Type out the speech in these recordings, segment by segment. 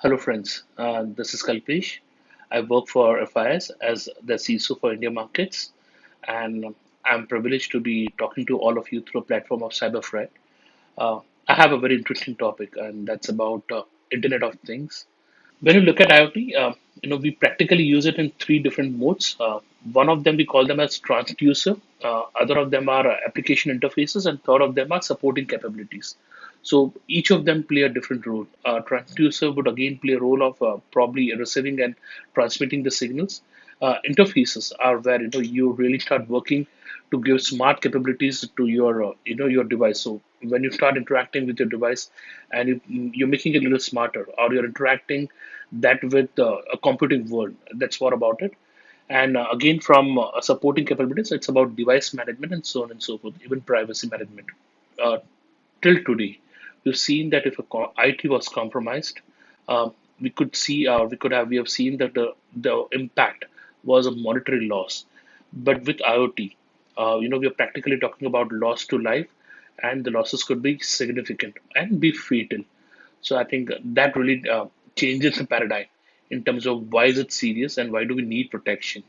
Hello, friends. This is Kalpesh. I work for FIS as the CISO for India markets, and I'm privileged to be talking to all of you through a platform of CyberFrat. Uh, I have a very interesting topic, and that's about Internet of Things. When you look at IoT, we practically use it in three different modes. One of them we call them as transducer. Other of them are application interfaces, and third of them are supporting capabilities. So each of them play a different role. Transducer would again play a role of probably receiving and transmitting the signals. Interfaces are where you really start working to give smart capabilities to your your device. So when you start interacting with your device and you're making it a little smarter, or you're interacting that with a computing world, that's what about it. And again, from supporting capabilities, it's about device management and so on and so forth, even privacy management. uh, till today, we've seen that if IT was compromised, uh, we have seen that the impact was a monetary loss. But with IoT, we are practically talking about loss to life, and the losses could be significant and be fatal. So I think that really changes the paradigm in terms of why is it serious and why do we need protection.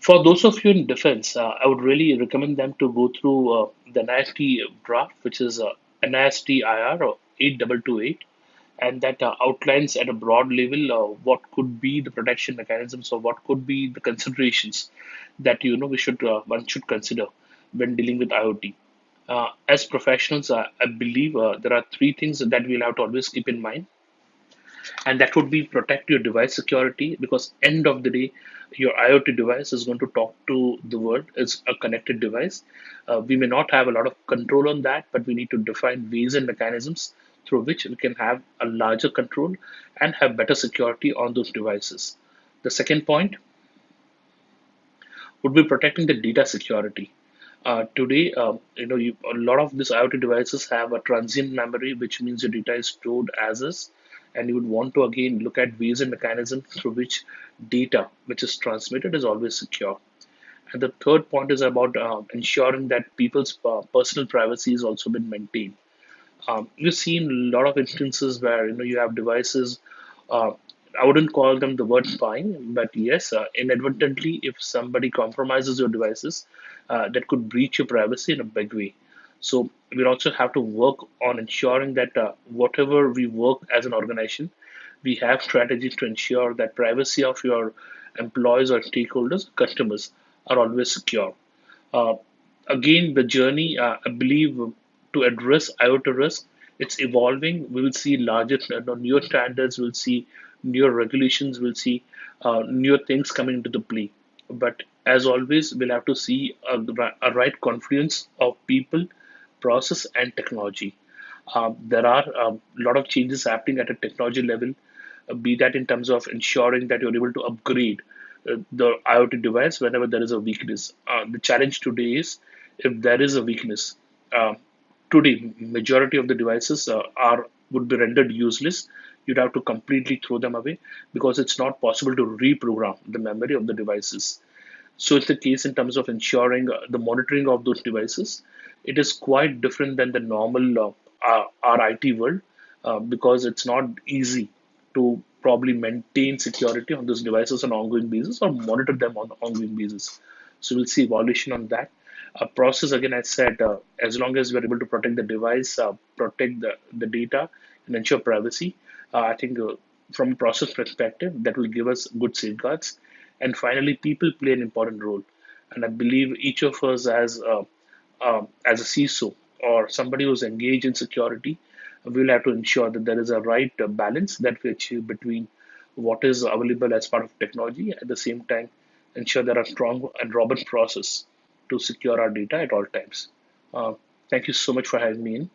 For those of you in defense, I would really recommend them to go through the NIST draft, which is NIST IR or 8228, and that outlines at a broad level what could be the protection mechanisms or what could be the considerations that we should one should consider when dealing with IoT. As professionals, I believe there are three things that we'll have to always keep in mind, and that would be protect your device security, because end of the day your IoT device is going to talk to the world. It's a connected device. We may not have a lot of control on that, but we need to define ways and mechanisms through which we can have a larger control and have better security on those devices. The second point would be protecting the data security. Today, a lot of these IoT devices have a transient memory, which means your data is stored as is, and you would want to again look at ways and mechanisms through which data which is transmitted is always secure. And the third point is about ensuring that people's personal privacy has also been maintained. You've seen a lot of instances where you have devices. Uh, I wouldn't call them the word spying, but yes, inadvertently, if somebody compromises your devices, that could breach your privacy in a big way. So we also have to work on ensuring that whatever we work as an organization, we have strategies to ensure that privacy of your employees or stakeholders, customers, are always secure. Uh, Again, the journey, I believe, to address IoT risk, it's evolving. We will see larger, newer standards. We'll see newer regulations. We'll see newer things coming into the play. But as always, we'll have to see a right confluence of people, process, and technology. There are a lot of changes happening at a technology level, be that in terms of ensuring that you're able to upgrade the IoT device whenever there is a weakness. The challenge today is if there is a weakness. Uh, Today, majority of the devices are would be rendered useless. You'd have to completely throw them away because it's not possible to reprogram the memory of the devices. So it's the case in terms of ensuring the monitoring of those devices. It is quite different than the normal our IT world, because it's not easy to probably maintain security on those devices on an ongoing basis or monitor them on an ongoing basis. So we'll see evolution on that. Process again, I said, as long as we're able to protect the device, protect the data, and ensure privacy, I think from a process perspective, that will give us good safeguards. And finally, people play an important role. And I believe each of us as a CISO or somebody who's engaged in security, we'll have to ensure that there is a right balance that we achieve between what is available as part of technology, at the same time ensure there are strong and robust process to secure our data at all times. Uh, Thank you so much for having me in.